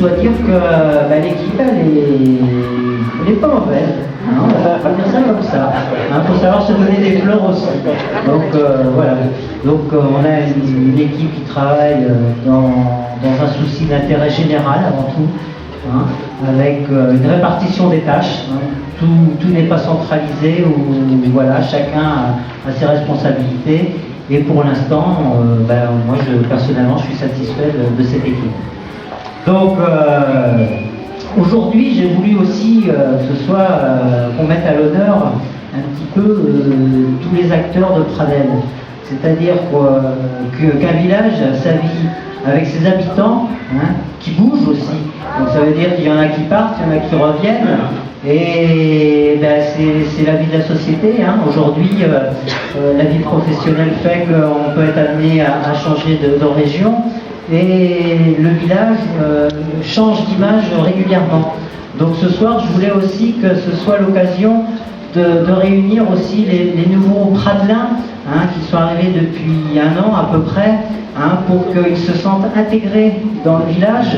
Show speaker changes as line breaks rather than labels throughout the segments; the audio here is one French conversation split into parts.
dois dire que l'équipe, elle est pas mauvaise. Hein, on va dire ça comme ça. Il faut savoir se donner des fleurs aussi. Donc voilà. Donc on a une équipe qui travaille dans un souci d'intérêt général avant tout, hein, avec une répartition des tâches. Hein. Tout n'est pas centralisé, ou voilà, chacun a ses responsabilités. Et pour l'instant, moi personnellement, je suis satisfait de cette équipe. Donc aujourd'hui, j'ai voulu aussi que ce soit qu'on mette à l'honneur un petit peu tous les acteurs de Pradelles. C'est-à-dire qu'un village a sa vie avec ses habitants, hein, qui bougent aussi. Donc ça veut dire qu'il y en a qui partent, il y en a qui reviennent. Et c'est la vie de la société. Hein. Aujourd'hui, la vie professionnelle fait qu'on peut être amené à changer de région. Et le village change d'image régulièrement. Donc ce soir, je voulais aussi que ce soit l'occasion de réunir aussi les nouveaux Pradelins, hein, qui sont arrivés depuis 1 an à peu près, hein, pour qu'ils se sentent intégrés dans le village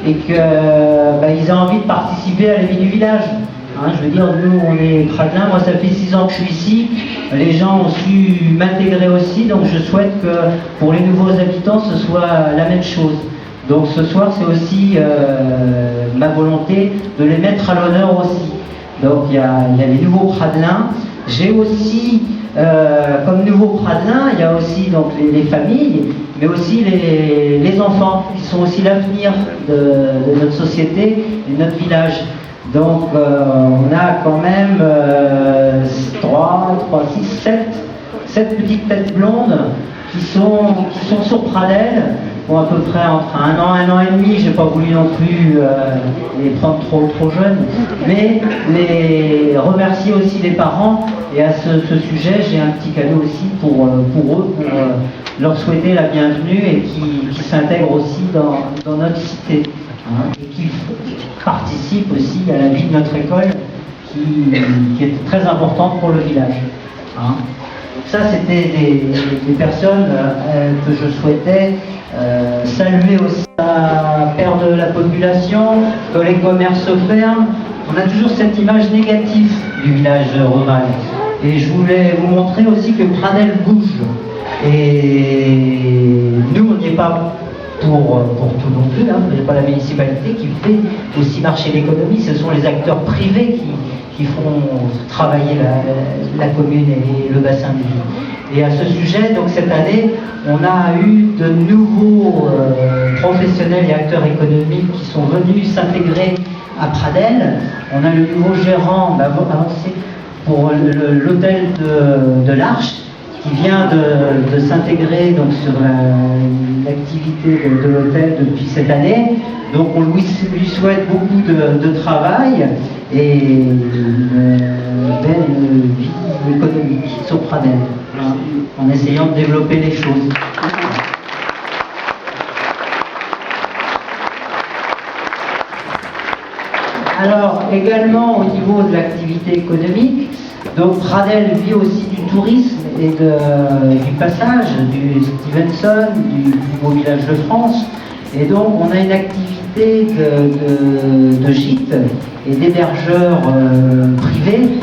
et qu'ils aient envie de participer à la vie du village. Hein, je veux dire, nous on est Pradelins, moi ça fait 6 ans que je suis ici, les gens ont su m'intégrer aussi, donc je souhaite que pour les nouveaux habitants ce soit la même chose. Donc ce soir c'est aussi ma volonté de les mettre à l'honneur aussi. Donc il y a les nouveaux Pradelins. J'ai aussi, comme nouveaux Pradelins, il y a aussi donc les familles, mais aussi les enfants, qui sont aussi l'avenir de notre société et de notre village. Donc on a quand même 7 petites têtes blondes qui sont sur Pradelles, pour à peu près entre 1 an et demi. J'ai pas voulu non plus les prendre trop jeunes, mais les remercier aussi les parents. Et à ce sujet, j'ai un petit cadeau aussi pour eux, pour leur souhaiter la bienvenue et qui s'intègrent aussi dans notre cité, hein, et qui participent aussi à la vie de notre école qui est très importante pour le village. Hein. Ça, c'était des personnes que je souhaitais saluer aussi. À perdre la population, que les commerces se ferment. On a toujours cette image négative du village rural. Et je voulais vous montrer aussi que Pradelles bouge. Et nous, on n'y est pas pour tout non plus. Hein. Ce n'est pas la municipalité qui fait aussi marcher l'économie. Ce sont les acteurs privés qui font travailler la commune et le bassin de vie. Et à ce sujet, donc cette année, on a eu de nouveaux professionnels et acteurs économiques qui sont venus s'intégrer à Pradelles. On a le nouveau gérant avancé pour l'hôtel de l'Arche, qui vient de s'intégrer donc sur l'activité de l'hôtel depuis cette année. Donc on lui souhaite beaucoup de travail et une belle vie économique sur Pradelles, hein, en essayant de développer les choses. Alors également au niveau de l'activité économique, donc Pradelles vit aussi du tourisme et du passage, du Stevenson, du beau village de France. Et donc on a une activité de gîtes et d'hébergeurs privés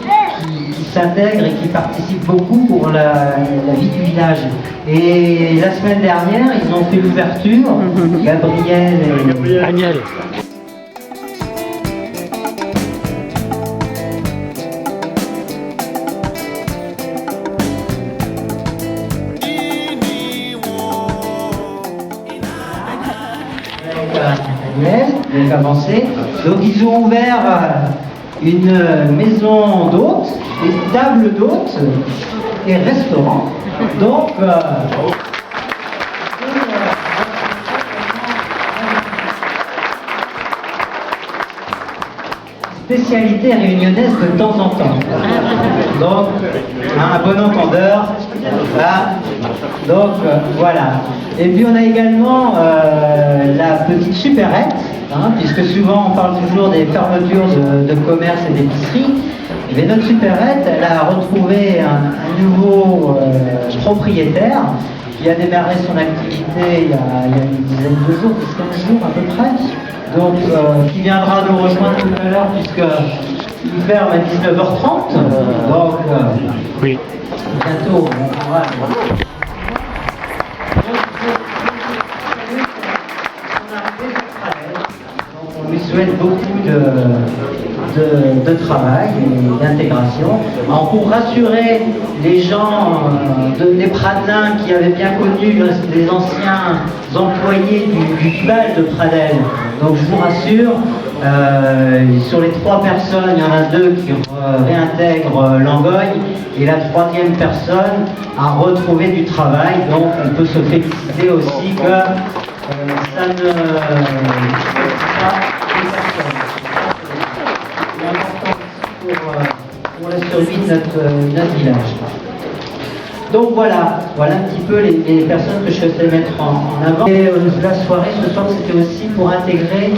qui s'intègrent et qui participent beaucoup pour la vie du village. Et la semaine dernière, ils ont fait l'ouverture, Gabriel et Agnès. Donc avancé. Donc ils ont ouvert une maison d'hôtes, des tables d'hôtes et restaurant. Donc spécialité réunionnaise de temps en temps. Donc un bon entendeur. Là. Donc voilà. Et puis on a également la petite supérette, hein, puisque souvent on parle toujours des fermetures de commerce et d'épicerie. Mais notre supérette, elle a retrouvé un nouveau propriétaire qui a démarré son activité il y a une dizaine de jours, 15 jours à peu près, donc qui viendra nous rejoindre tout à l'heure puisqu'il ferme à 19h30, donc
oui.
Bientôt, bon courage. On lui souhaite beaucoup de travail et d'intégration. Alors pour rassurer les gens des Pradelins qui avaient bien connu les anciens employés du Bibal de Pradel, donc je vous rassure, sur les 3 personnes, il y en a 2 qui réintègrent Langogne et la 3e personne a retrouvé du travail, donc on peut se féliciter aussi que ça ne pas les personnes. C'est important pour la survie de notre village. Donc voilà un petit peu les personnes que je souhaitais mettre en avant. Et la soirée ce soir, c'était aussi pour intégrer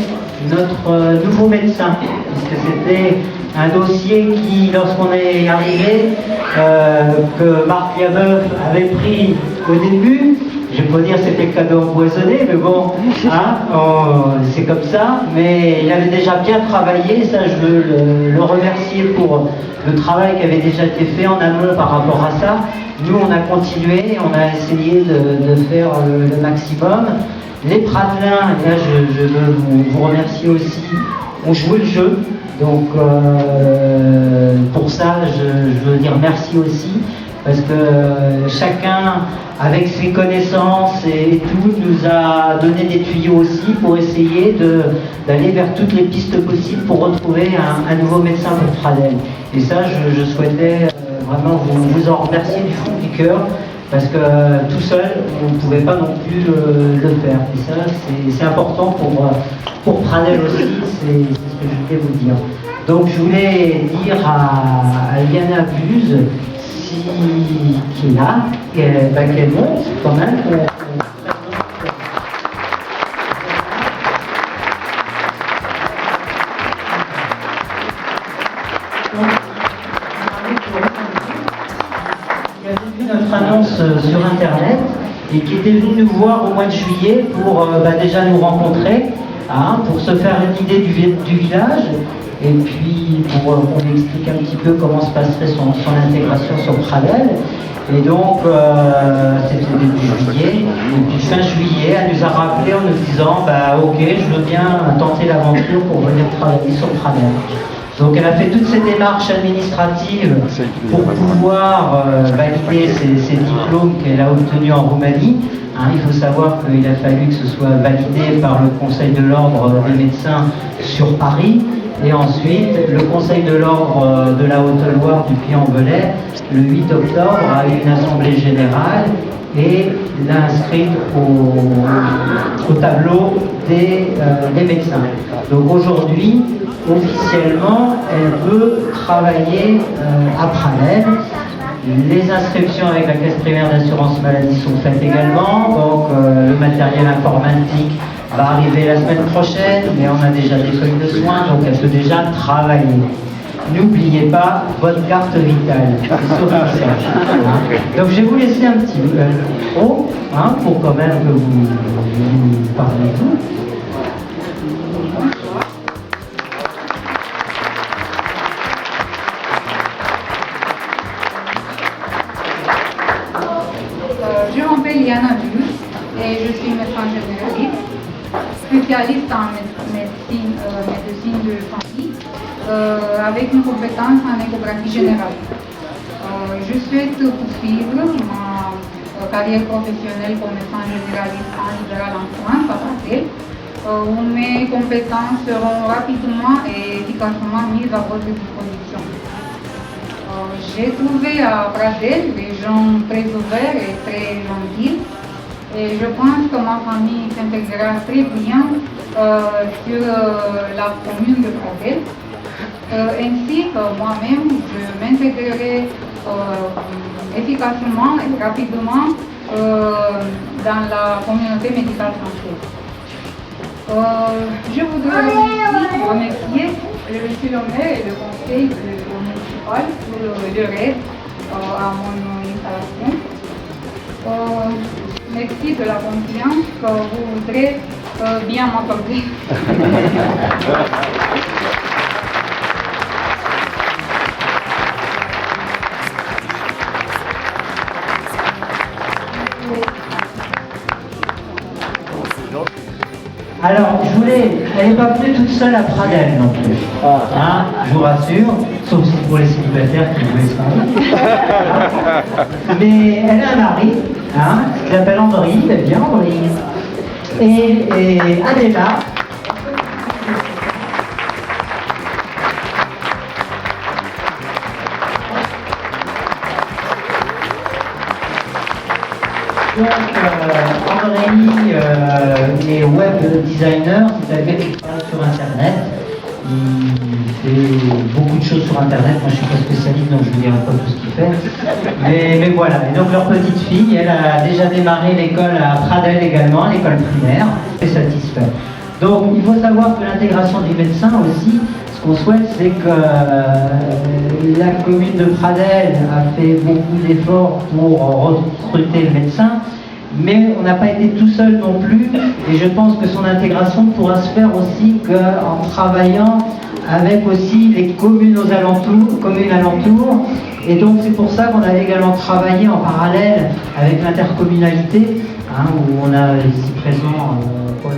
notre nouveau médecin, puisque c'était un dossier qui, lorsqu'on est arrivé, que Marc Liabeuf avait pris au début, je ne vais pas dire que c'était le cadeau empoisonné, mais bon, hein, c'est comme ça, mais il avait déjà bien travaillé, ça je veux le remercier pour le travail qui avait déjà été fait en amont par rapport à ça. Nous on a continué, on a essayé de faire le maximum. Les Pradelins, et là je veux vous remercier aussi, ont joué le jeu, donc pour ça je veux dire merci aussi, parce que chacun avec ses connaissances et tout nous a donné des tuyaux aussi pour essayer d'aller vers toutes les pistes possibles pour retrouver un nouveau médecin pour Pradel. Et ça je souhaitais vraiment vous en remercier du fond du cœur, parce que tout seul, on ne pouvait pas non plus le faire. Et ça, c'est important pour Pradel aussi, c'est ce que je voulais vous dire. Donc je voulais dire à Liana Buse, qui est là, qu'elle monte quand même. Notre annonce sur internet et qui était venu nous voir au mois de juillet pour déjà nous rencontrer, hein, pour se faire une idée du village et puis pour qu'on lui explique un petit peu comment se passerait son intégration sur Pradel. Et donc c'était début juillet, et puis fin juillet elle nous a rappelé en nous disant ok, je veux bien tenter l'aventure pour venir travailler sur Pradel. Donc elle a fait toutes ces démarches administratives pour pouvoir valider ses diplômes qu'elle a obtenus en Roumanie. Hein, il faut savoir qu'il a fallu que ce soit validé par le Conseil de l'Ordre des médecins sur Paris, et ensuite le Conseil de l'Ordre de la Haute-Loire du Puy-en-Velay, le 8 octobre, a eu une assemblée générale et l'a inscrite au tableau des médecins. Donc aujourd'hui, officiellement, elle peut travailler à Pradel. Les inscriptions avec la caisse primaire d'assurance maladie sont faites également, donc le matériel informatique va arriver la semaine prochaine, mais on a déjà des feuilles de soins, donc elle peut déjà travailler. N'oubliez pas votre carte vitale, c'est sur le message. Donc je vais vous laisser un petit micro, pour quand même que vous parlez tout.
Je m'appelle Liana Buse et je suis médecin généraliste, spécialiste en médecine de famille, avec une compétence en échographie générale. Je souhaite poursuivre ma carrière professionnelle comme médecin généraliste en libéral en France, à Pradel, où mes compétences seront rapidement et efficacement mises à votre disposition. J'ai trouvé à Pradel des gens très ouverts et très gentils, et je pense que ma famille s'intégrera très bien sur la commune de Pradel. Ainsi que moi-même, je m'intégrerai efficacement et rapidement dans la communauté médicale française. Je voudrais aussi remercier le monsieur le maire et le conseil municipal pour leur aide à mon installation. merci de la confiance que vous voudrez bien m'accorder.
Alors, elle n'est pas venue toute seule à Pradelles non plus. Hein, je vous rassure, sauf si pour les célibataires qui voulaient se marier. Mais elle a un mari, hein, qui s'appelle André, elle est bien André. Et Adela. Donc, André est web designer, c'est-à-dire qu'il travaille sur Internet. Il fait beaucoup de choses sur Internet. Moi, je ne suis pas spécialiste, donc je ne vous dirai pas tout ce qu'il fait. Mais voilà. Et donc, leur petite fille, elle a déjà démarré l'école à Pradelles également, l'école primaire. Elle est satisfaite. Donc, il faut savoir que l'intégration des médecins aussi, ce qu'on souhaite, c'est que la commune de Pradelles a fait beaucoup d'efforts pour recruter le médecin, mais on n'a pas été tout seul non plus, et je pense que son intégration pourra se faire aussi qu'en travaillant avec aussi les communes alentours, et donc c'est pour ça qu'on a également travaillé en parallèle avec l'intercommunalité, hein, où on a ici présent Paul